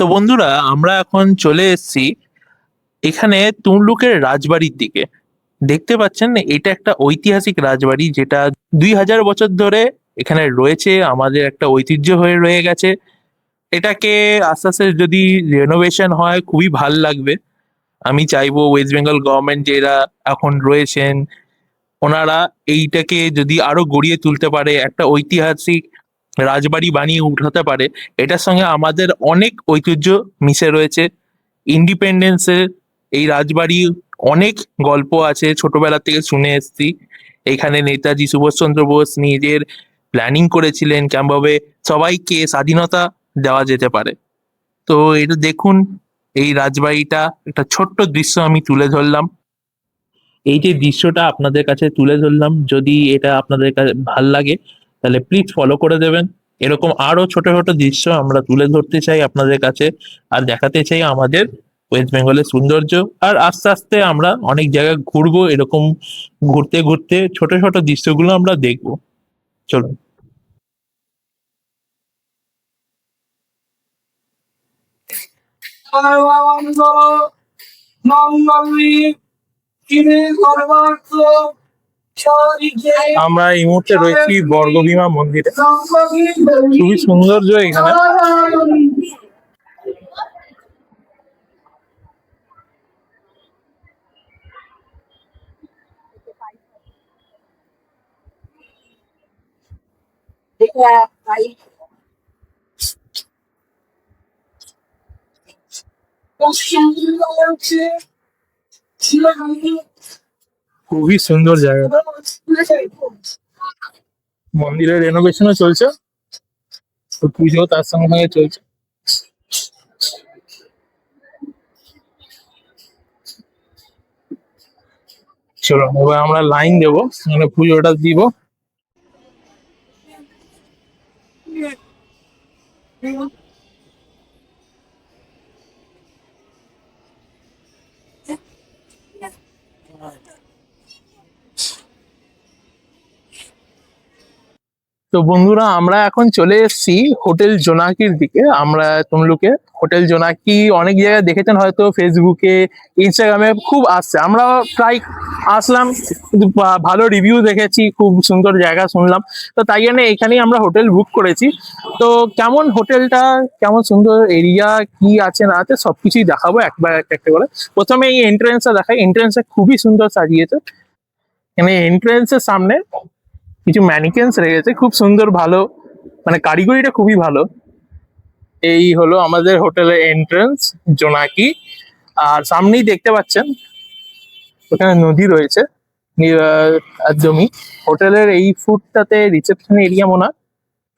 তো বন্ধুরা, আমরা এখন চলে এসেছি এখানে তুমলুকের রাজবাড়ির দিকে। দেখতে পাচ্ছেন এটা একটা ঐতিহাসিক রাজবাড়ি, যেটা 2000 বছর ধরে এখানে রয়েছে, আমাদের একটা ঐতিহ্য হয়ে রয়ে গেছে। এটাকে আস্তে আস্তে যদি রেনোভেশন হয় খুবই ভাল লাগবে। আমি চাইবো ওয়েস্ট বেঙ্গল গভর্নমেন্ট যারা এখন রয়েছেন, ওনারা এইটাকে যদি আরো গড়িয়ে তুলতে পারে, একটা ঐতিহাসিক রাজবাড়ি বানিয়ে উঠাতে পারে। এটার সঙ্গে আমাদের অনেক ঐতিহ্য মিশে রয়েছে। ইন্ডিপেন্ডেন্সের এই রাজবাড়ি অনেক গল্প আছে, ছোটবেলা থেকে শুনে এসেছি। এখানে নেতাজি সুভাষচন্দ্র বোস নিজের প্ল্যানিং করেছিলেন কেমনভাবে সবাইকে স্বাধীনতা দেওয়া যেতে পারে। তো এটা দেখুন, এই রাজবাড়িটা একটা ছোট্ট দৃশ্য আমি তুলে ধরলাম। এই যে দৃশ্যটা আপনাদের কাছে তুলে ধরলাম, যদি এটা আপনাদের কাছে ভাল লাগে তাহলে প্লিজ ফলো করে দেবেন। এরকম আরো ছোট ছোট দৃশ্য আমরা তুলে ধরতে চাই আপনাদের কাছে, আর দেখাতে চাই আমাদের ওয়েস্ট বেঙ্গলের সৌন্দর্য। আর আস্তে আস্তে আমরা অনেক জায়গায় ঘুরবো, এরকম ঘুরতে ঘুরতে ছোট ছোট দৃশ্যগুলো আমরা দেখবো। চলুন। আমরা এই মুহূর্তে রয়েছি বর্গভীমা মন্দিরে। খুবই সৌন্দর্য এখানে। খুবই সুন্দর জায়গা। মন্দিরের রেনোভেশনও চলছে, তো পুজো তার সঙ্গে সঙ্গে চলছে। চলো এবার আমরা লাইন দেবো, মানে পুজোটা দিব। তো বন্ধুরা, আমরা এখন চলে এসেছি হোটেল জোনাকির দিকে। আমরা তমলুকে হোটেল জোনাকি অনেক জায়গায় দেখেছেন, হয়তো ফেসবুকে, ইনস্টাগ্রামে খুব আসছে। আমরা প্রায় আসলাম, কিন্তু ভালো রিভিউ দেখেছি, খুব সুন্দর জায়গা শুনলাম। তো তাই জন্য এখানেই আমরা হোটেল বুক করেছি। তো কেমন হোটেলটা, কেমন সুন্দর এরিয়া, কি আছে না আছে সবকিছুই দেখাবো একবার একটা একটা করে। প্রথমে এই এন্ট্রেন্সটা দেখাই। এন্ট্রেন্সটা খুবই সুন্দর সাজিয়েছে। এখানে এন্ট্রেন্সের সামনে কিছু ম্যানিকেন্স রেখেছে, খুব সুন্দর, ভালো, মানে কারিগরিটা খুবই ভালো। এই হলো আমাদের হোটেলের এন্ট্রান্স, জোনাকি। আর সামনেই দেখতে পাচ্ছেন ওখানে নদী রয়েছে একদমই। হোটেলের এই ফুটটাতে রিসেপশন এরিয়া মনে হয়,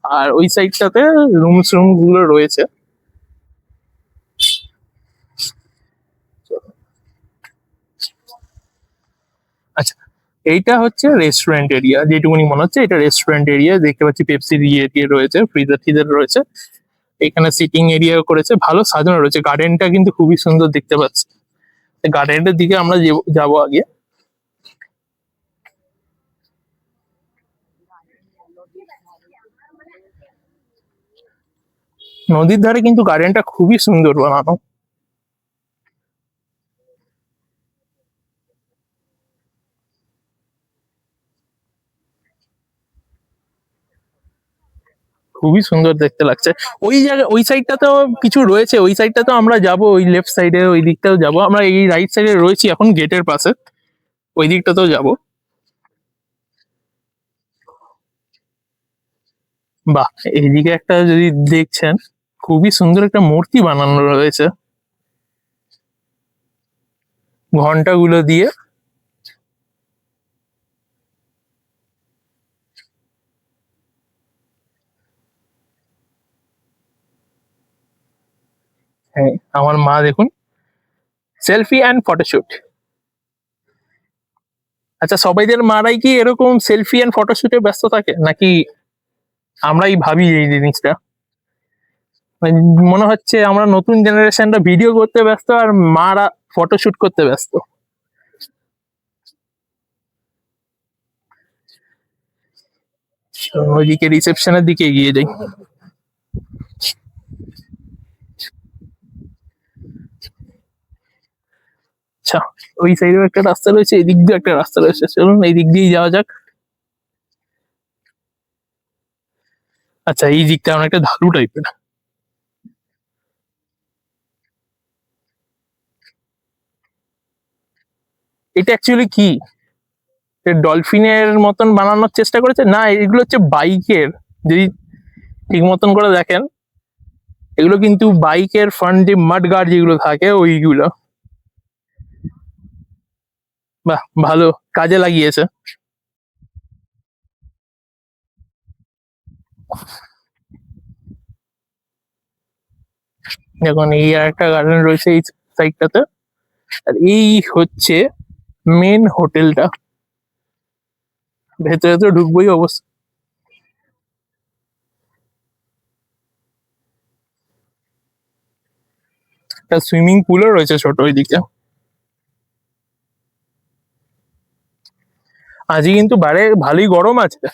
আর ওই সাইডটাতে রুম গুলো রয়েছে। আচ্ছা, এইটা হচ্ছে রেস্টুরেন্ট এরিয়া, যেটুকুনি মনে হচ্ছে এটা রেস্টুরেন্ট এরিয়া। দেখতে পাচ্ছি পেপসি দিয়ে রয়েছে, ফ্রিজার টিজার রয়েছে। এখানে সিটিং এরিয়া করেছে, ভালো সাজানো রয়েছে। গার্ডেনটা কিন্তু খুবই সুন্দর দেখতে পাচ্ছি। গার্ডেনটার দিকে আমরা যাবো আগে। নদীর ধারে কিন্তু গার্ডেনটা খুবই সুন্দর বানানো। খুবই সুন্দর দেখতে লাগছে। ওই জায়গা, ওই সাইডটাতেও কিছু রয়েছে, ওই সাইডটাতেও আমরা যাব। ওই লেফট সাইডে ওই দিকটাও যাব আমরা। এই রাইট সাইডে রয়েছি এখন গেটের পাশে, ওই দিকটাতেও যাব। বাহ, এইদিকে একটা যদি দেখছেন, খুবই সুন্দর একটা মূর্তি বানানো রয়েছে ঘন্টাগুলো দিয়ে। হ্যাঁ, আমার মা দেখুন, সেলফি অ্যান্ড ফটোশুট। আচ্ছা, সবাইদের মারাই কি এরকম সেলফি অ্যান্ড ফটোশুটে ব্যস্ত থাকে, নাকি আমরাই ভাবি এই জিনিসটা? মানে মনে হচ্ছে আমরা নতুন জেনারেশনটা ভিডিও করতে ব্যস্ত, আর মারা ফটোশুট করতে ব্যস্ত। তো ওইদিকে রিসেপশনের দিকে এগিয়ে যাই। আচ্ছা, ওই সাইডেও একটা রাস্তা রয়েছে, এদিক দিয়ে একটা রাস্তা রয়েছে, চলুন এই দিক দিয়ে যাওয়া যাক। আচ্ছা, এই দিকটা আমার একটা ঢালু টাইপের। এটা অ্যাকচুয়ালি কি? ডলফিনের মতন বানানোর চেষ্টা করেছে না, এগুলো হচ্ছে বাইকের, যদি ঠিক মতন করে দেখেন এগুলো কিন্তু বাইকের ফ্রন্ট যে মাড গার্ড যেগুলো থাকে ওইগুলো। বাহ, ভালো কাজে লাগিয়েছে। দেখুন এই আর একটা গার্ডেন রয়েছে এই সাইডটাতে, আর এই হচ্ছে মেন হোটেলটা। ভেতরে তো ঢুকবোই অবশ্য। একটা সুইমিং পুলও রয়েছে ছোট ওই দিকে। আজকে কিন্তু বাইরে ভালোই গরম আছে।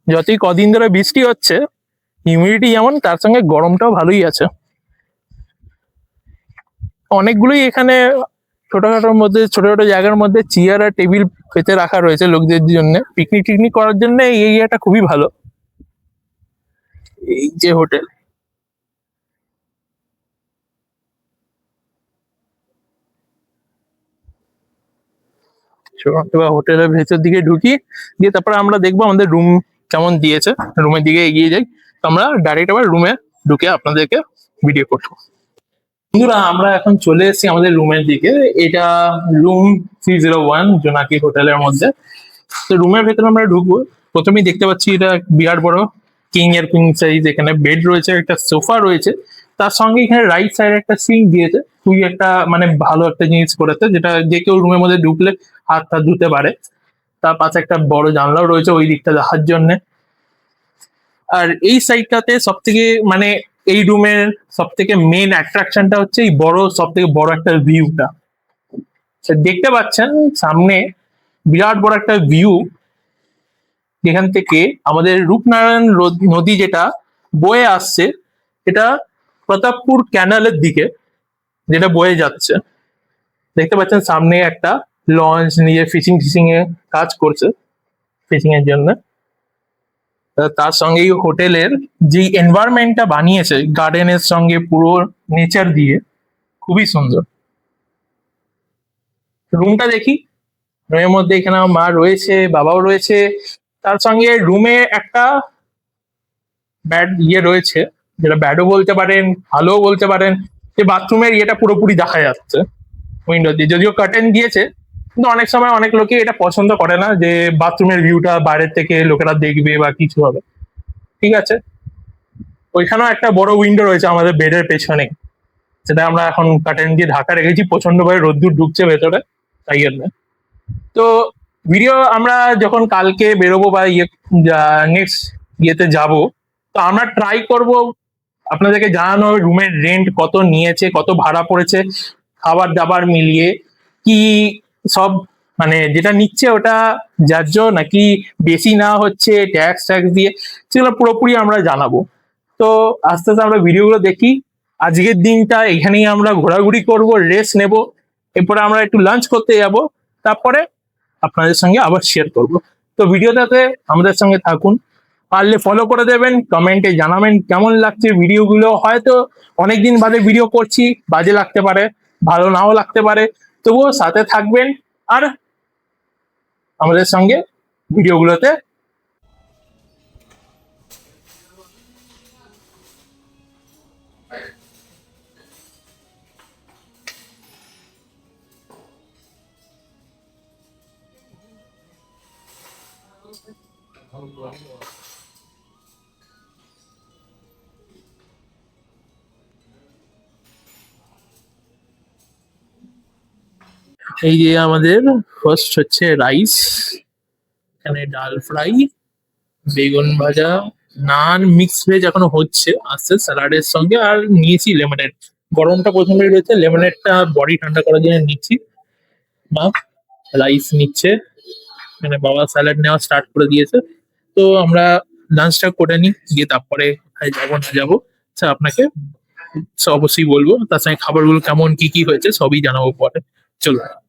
যতই কদিন ধরে বৃষ্টি হচ্ছে, হিউমিডিটি যেমন তার সঙ্গে গরমটাও ভালোই আছে। অনেকগুলোই এখানে ছোটখাটোর মধ্যে, ছোট ছোট জায়গার মধ্যে চেয়ার আর টেবিল পেতে রাখা রয়েছে লোকদের জন্য, পিকনিক টিকনিক করার জন্য এই এরিয়াটা খুবই ভালো। এই যে হোটেল, এবার হোটেলের ভেতর দিকে ঢুকি, দিয়ে তারপরে আমরা দেখবো আমাদের রুম কেমন দিয়েছে, রুমের দিকে এগিয়ে যাই। তো আমরা ডাইরেক্ট আবার রুমে ঢুকে আপনাদেরকে ভিডিও করবো। বন্ধুরা, আমরা এখন চলে এসেছি আমাদের রুমের দিকে। এটা রুম 301 জোনাকি হোটেলের মধ্যে। তো রুমের ভেতরে আমরা ঢুকবো, প্রথমেই দেখতে পাচ্ছি এটা বিরাট বড় কিং এর কিং সাইজ, এখানে বেড রয়েছে, একটা সোফা রয়েছে, তার সঙ্গে এখানে রাইট সাইডে একটা সিঙ্ক দিয়েছে। খুবই একটা মানে ভালো একটা জিনিস করেছে, যেটা যে কেউ রুমের মধ্যে ঢুকলে হাত টাত ধুতে পারে। তার পাশে একটা বড় জানলাও রয়েছে ওই দিকটা দেখার জন্য। আর এই সাইডটাতে সব থেকে মানে এই রুমের সব থেকে মেন অ্যাট্রাকশনটা হচ্ছে এই বড়, সব থেকে বড় একটা ভিউটা। দেখতে পাচ্ছেন সামনে বিরাট বড় একটা ভিউ, যেখান থেকে আমাদের রূপনারায়ণ নদী যেটা বয়ে আসছে, এটা প্রতাপপুর ক্যানালের দিকে যেটা বয়ে যাচ্ছে। দেখতে পাচ্ছেন সামনে একটা লঞ্চ নিয়ে ফিশিং ফিশিং এ কাজ করছে, ফিশিং এর জন্য। তার সঙ্গে এই হোটেলের যে এনভায়রনমেন্টটা বানিয়েছে গার্ডেনের সঙ্গে পুরো নেচার দিয়ে, খুবই সুন্দর। রুমটা দেখি, রুমের মধ্যে এখানে আমার মা রয়েছে, বাবাও রয়েছে, তার সঙ্গে রুমে একটা ব্যাড রয়েছে, যেটা ব্যাডও বলতে পারেন, ভালোও বলতে পারেন। যে বাথরুমের ইয়েটা পুরোপুরি দেখা যাচ্ছে উইন্ডো দিয়ে, যদিও কার্টেন দিয়েছে, কিন্তু অনেক সময় অনেক লোকে এটা পছন্দ করে না যে বাথরুমের ভিউটা বাইরের থেকে লোকেরা দেখবে বা কিছু হবে। ঠিক আছে, ওইখানেও একটা বড় উইন্ডো রয়েছে আমাদের বেডের পেছনে, সেটা আমরা এখন কার্টেন দিয়ে ঢাকা রেখেছি, প্রচন্ড ভাবে রোদ্দুর ঢুকছে ভেতরে, তাই জন্য। তো ভিডিও আমরা যখন কালকে বেরোবো বা নেক্সট ইয়েতে যাব, তো আমরা ট্রাই করব আপনাদেরকে জানানো হবে রুমের রেন্ট কত নিয়েছে, কত ভাড়া পড়েছে, খাবার দাবার মিলিয়ে কি সব, মানে যেটা নিচ্ছে ওটা ন্যায্য নাকি বেশি না হচ্ছে ট্যাক্স ট্যাক্স দিয়ে, সেগুলো পুরোপুরি আমরা জানাবো। তো আস্তে আস্তে আমরা ভিডিওগুলো দেখি। আজকের দিনটা এখানেই আমরা ঘোরাঘুরি করব, রেস্ট নেব, এরপরে আমরা একটু লাঞ্চ করতে যাব, তারপরে আপনাদের সঙ্গে আবার শেয়ার করব। তো ভিডিওটাতে আমাদের সঙ্গে থাকুন, পারলে ফলো করে দেবেন, কমেন্টে জানাবেন কেমন লাগছে ভিডিওগুলো। হয়তো অনেকদিন বাদে ভিডিও করছি, বাজে লাগতে পারে, ভালো নাও লাগতে পারে, তবুও সাথে থাকবেন আর আমাদের সঙ্গে ভিডিওগুলোতে। এই যে আমাদের ফার্স্ট হচ্ছে রাইস, এখানে ডাল ফ্রাই, বেগুন ভাজা, নান, মিক্স ভেজ এখনো হচ্ছে, আসছে স্যালাডের সঙ্গে, আর নিয়েছি লেমনেড। গরমটা প্রথমে রয়েছে, লেমনেডটা বডি ঠান্ডা করার জন্য নিচ্ছি। মা রাইস নিচ্ছে, মানে বাবা স্যালাড নেওয়া স্টার্ট করে দিয়েছে। তো আমরা লাঞ্চটা করে নিই, গিয়ে তারপরে কোথায় যাবো না যাবো, আচ্ছা আপনাকে অবশ্যই বলবো, তার সঙ্গে খাবারগুলো কেমন কি কি হয়েছে সবই জানাবো পরে। চলো।